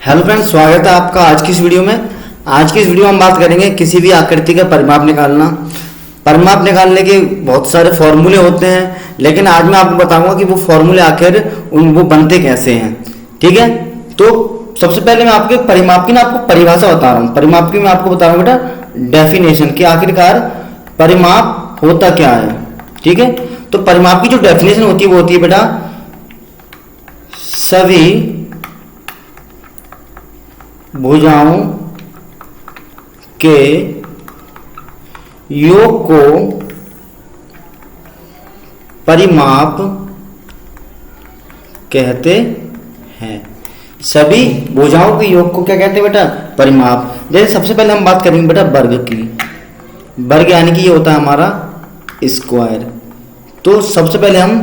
Hello friends, स्वागत है आपका आज की इस वीडियो में। आज की इस वीडियो में हम बात करेंगे किसी भी आकृति का परिमाप निकालना। परिमाप निकालने के बहुत सारे फॉर्मूले होते हैं, लेकिन आज मैं आपको बताऊंगा कि वो फॉर्मूले आखिर वो बनते कैसे हैं। ठीक है, तो सबसे पहले मैं आपके परिमाप की आपको परिभाषा बता रहा हूँ। परिमाप की मैं आपको बता रहा हूँ बेटा डेफिनेशन कि आखिरकार परिमाप होता क्या है। ठीक है, तो परिमाप की जो डेफिनेशन होती है वो होती है बेटा सभी भुजाओं के योग को परिमाप कहते हैं। सभी भुजाओं के योग को क्या कहते हैं बेटा? परिमाप। जैसे सबसे पहले हम बात करेंगे बेटा वर्ग की। वर्ग यानी कि ये होता है हमारा स्क्वायर। तो सबसे पहले हम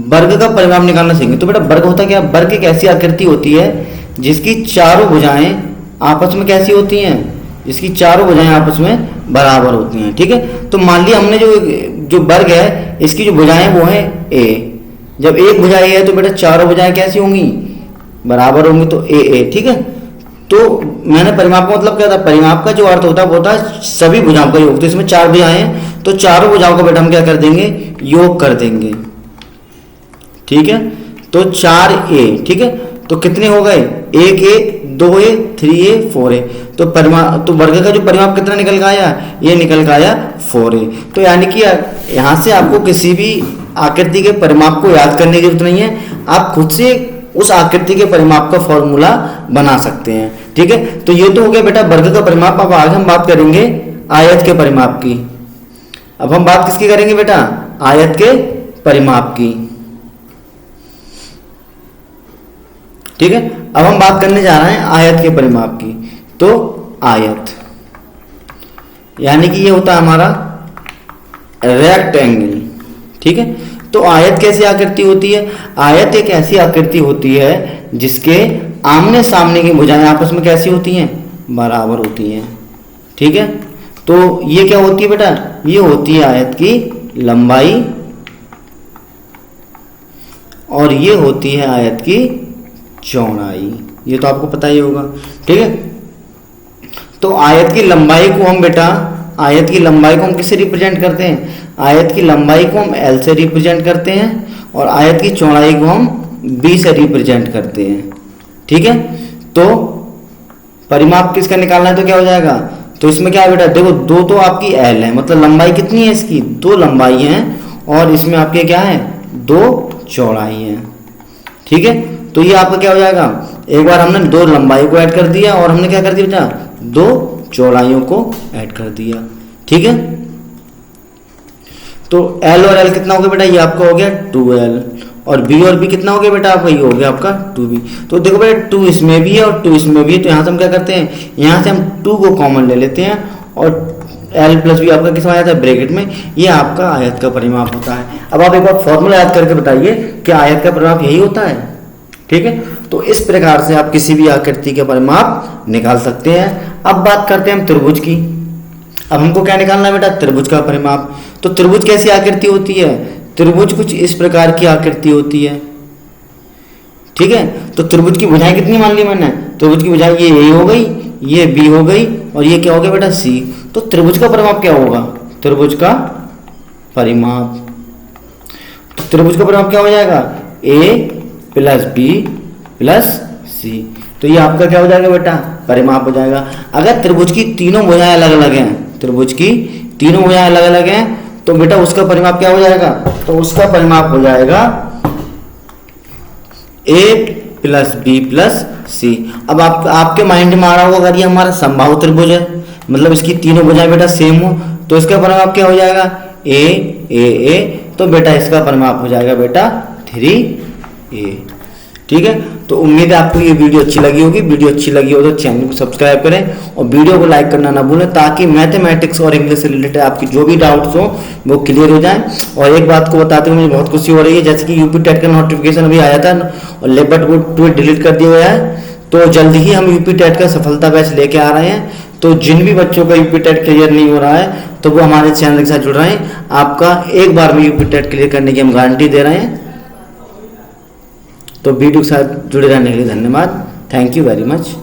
वर्ग का परिमाप निकालना सीखेंगे। तो बेटा वर्ग होता क्या? वर्ग एक ऐसी आकृति होती है जिसकी चारों भुजाएं आपस में कैसी होती हैं? जिसकी चारों भुजाएं आपस में बराबर होती हैं। ठीक है, तो मान लिया हमने जो वर्ग है इसकी जो भुजाएं वो है ए। जब एक भुजा ए है तो बेटा चारों भुजाएं कैसी होंगी? बराबर होंगी, तो ए ए। ठीक है, तो मैंने परिमाप का मतलब क्या था? परिमाप का जो अर्थ होता है वो होता है सभी भुजाओं का योग। तो इसमें चार भुजाएं हैं तो चारों भुजाओं का बेटा हम क्या कर देंगे? योग कर देंगे। ठीक है, तो 4a। ठीक है, तो कितने हो गए? 1a 2a 3a 4a। तो वर्ग का जो परिमाप कितना निकल का आया? ये निकल का आया 4a। तो यानी कि यहाँ से आपको किसी भी आकृति के परिमाप को याद करने की जरूरत नहीं है, आप खुद से उस आकृति के परिमाप का फॉर्मूला बना सकते हैं। ठीक है, तो ये तो हो गया बेटा वर्ग का परिमाप। अब आगे हम बात करेंगे आयत के परिमाप की। अब हम बात किसकी करेंगे बेटा? आयत के परिमाप की। ठीक है, अब हम बात करने जा रहे हैं आयत के परिमाप की। तो आयत यानी कि ये होता है हमारा रेक्टेंगल। ठीक है, तो आयत कैसी आकृति होती है? आयत एक ऐसी आकृति होती है जिसके आमने सामने की भुजाएं आपस में कैसी होती हैं? बराबर होती हैं। ठीक है, तो ये क्या होती है बेटा? ये होती है आयत की लंबाई और ये होती है आयत की चौड़ाई। ये तो आपको पता ही होगा। ठीक है, तो आयत की लंबाई को हम बेटा किससे रिप्रेजेंट करते हैं? आयत की लंबाई को हम L से रिप्रेजेंट करते हैं और आयत की चौड़ाई को हम B से रिप्रेजेंट करते हैं। ठीक है, तो परिमाप किसका निकालना है तो क्या हो जाएगा? तो इसमें क्या है बेटा? देखो दो तो आपकी L है, मतलब लंबाई कितनी है इसकी? 2 लंबाई है और इसमें आपके क्या है? 2 चौड़ाई है। ठीक है, तो ये आपका क्या हो जाएगा? एक बार हमने 2 लंबाई को ऐड कर दिया और हमने क्या कर दिया बेटा? 2 चौड़ाइयों को ऐड कर दिया। ठीक है, तो L और L कितना हो गया बेटा? ये आपका हो गया 2L और B और B कितना हो गया बेटा? आपका ये हो गया आपका 2B। तो देखो बेटा 2 इसमें भी है और 2 इसमें भी है, तो यहाँ से हम क्या करते हैं? यहाँ से हम 2 को कॉमन ले लेते हैं और L प्लस B आपका किसमें आ जाता है? ब्रैकेट में। ये आपका आयत का परिमाप होता है। अब आप एक बार फॉर्मूला याद करके बताइए कि आयत का परिमाप यही होता है। ठीक है, तो इस प्रकार से आप किसी भी आकृति के परिमाप निकाल सकते हैं। अब बात करते हैं हम त्रिभुज की। अब हमको क्या निकालना है बेटा? त्रिभुज का परिमाप। तो त्रिभुज कैसी आकृति होती है? त्रिभुज कुछ इस प्रकार की आकृति होती है। ठीक है, तो त्रिभुज की भुजाएं कितनी मान ली मैंने? त्रिभुज की भुजाएं ये A हो गई, ये B हो गई और ये क्या हो गया बेटा? C। तो त्रिभुज का परिमाप क्या होगा? त्रिभुज का परिमाप, तो त्रिभुज का परिमाप क्या हो जाएगा? A plus B plus C। तो ये आपका क्या हो जाएगा बेटा? परिमाप हो जाएगा। अगर त्रिभुज की तीनों भुजाएं अलग अलग हैं, त्रिभुज की तीनों भुजाएं अलग अलग हैं, तो बेटा उसका परिमाप क्या हो जाएगा? तो उसका परिमाप हो जाएगा A plus B plus C। अब आपके माइंड में आ रहा होगा अगर ये हमारा समबाहु त्रिभुज है, मतलब इसकी तीनों भुजाएं बेटा सेम हो, तो इसका परिमाप क्या हो जाएगा? A A A। तो बेटा इसका परिमाप हो जाएगा बेटा 3A। ठीक है, तो उम्मीद है आपको ये वीडियो अच्छी लगी होगी। वीडियो अच्छी लगी हो तो चैनल को सब्सक्राइब करें और वीडियो को लाइक करना ना भूलें, ताकि मैथमेटिक्स और इंग्लिश से रिलेटेड आपकी जो भी डाउट्स हो वो क्लियर हो जाएं। और एक बात को बताते हुए मुझे बहुत खुशी हो रही है, जैसे कि यूपी टेट का नोटिफिकेशन अभी आया था और लेबर वो डिलीट कर दिया गया है, तो जल्द ही हम यूपी टेट का सफलता बैच लेके आ रहे हैं। तो जिन भी बच्चों का यूपी टेट क्लियर नहीं हो रहा है तो वो हमारे चैनल के साथ जुड़ रहे हैं। आपका एक बार में यूपी टेट क्लियर करने की हम गारंटी दे रहे हैं। तो वीडियो के साथ जुड़े रहने के लिए धन्यवाद। Thank you very much.